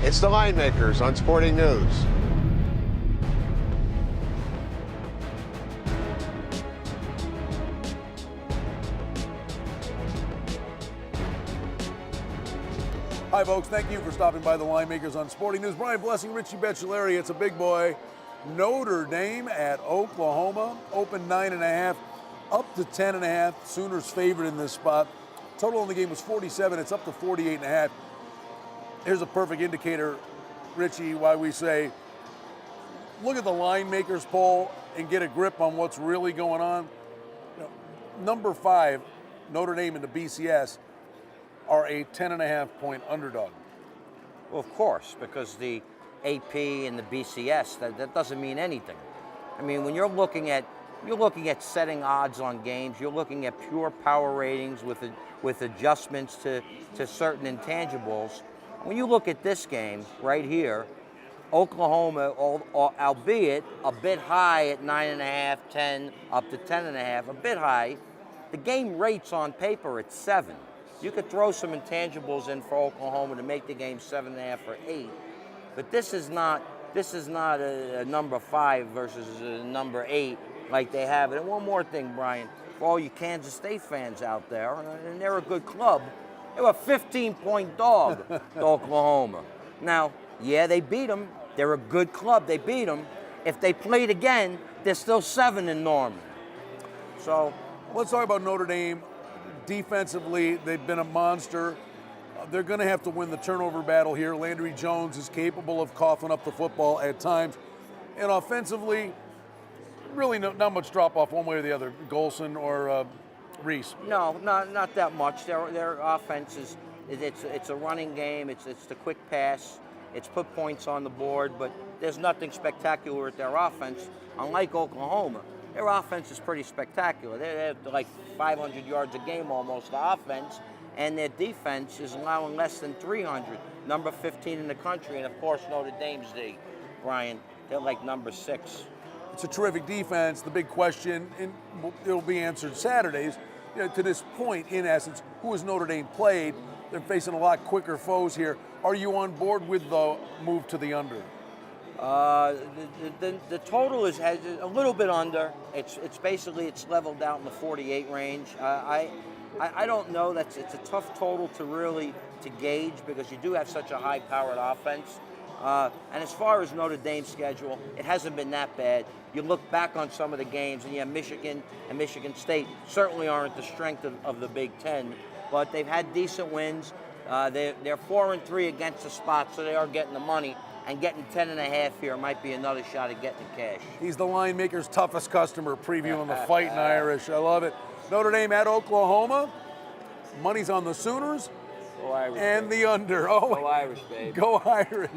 It's the Line Makers on Sporting News. Hi, folks. Thank you for stopping by the Line Makers on Sporting News. Brian Blessing, Richie Becciolari. It's a big boy. Notre Dame at Oklahoma. Open 9.5, up to 10.5. Sooners favored in this spot. Total in the game was 47. It's up to 48.5. Here's a perfect indicator, Richie, why we say, look at the Line Makers poll and get a grip on what's really going on. You know, number 5, Notre Dame in the BCS, are a 10.5 point underdog. Well, of course, because the AP and the BCS, that doesn't mean anything. I mean, when you're looking at setting odds on games, you're looking at pure power ratings with adjustments to certain intangibles. When you look at this game right here, Oklahoma, albeit a bit high at 9.5, 10, up to 10.5, a bit high, the game rates on paper at 7. You could throw some intangibles in for Oklahoma to make the game 7.5 or 8, but this is not a number 5 versus a number 8 like they have it. And one more thing, Brian, for all you Kansas State fans out there, and they're a good club, they were a 15-point dog to Oklahoma. Now, yeah, they beat them. They're a good club. They beat them. If they played again, they're still 7 in Norman. So let's talk about Notre Dame. Defensively, they've been a monster. They're going to have to win the turnover battle here. Landry Jones is capable of coughing up the football at times. And offensively, really not much drop-off one way or the other, Golson or Reese. No, not that much. Their offense is it's a running game. It's the quick pass. It's put points on the board, but there's nothing spectacular with their offense. Unlike Oklahoma, their offense is pretty spectacular. They're like 500 yards a game almost, the offense, and their defense is allowing less than 300, number 15 in the country. And of course, Notre Dame's Brian, they're like number 6. It's a terrific defense. The big question, and it'll be answered Saturdays, to this point, in essence, who has Notre Dame played? They're facing a lot quicker foes here. Are you on board with the move to the under? The total has a little bit under. It's basically leveled out in the 48 range. I don't know. It's a tough total to gauge because you do have such a high-powered offense. And as far as Notre Dame's schedule, it hasn't been that bad. You look back on some of the games, and Michigan and Michigan State certainly aren't the strength of the Big Ten, but they've had decent wins. They're 4-3 against the spot, so they are getting the money. And getting 10.5 here might be another shot at getting the cash. He's the Line Maker's toughest customer, previewing the Fighting Irish. I love it. Notre Dame at Oklahoma. Money's on the Sooners. Go Irish, and baby. The under. Oh, go Irish, baby. Go Irish.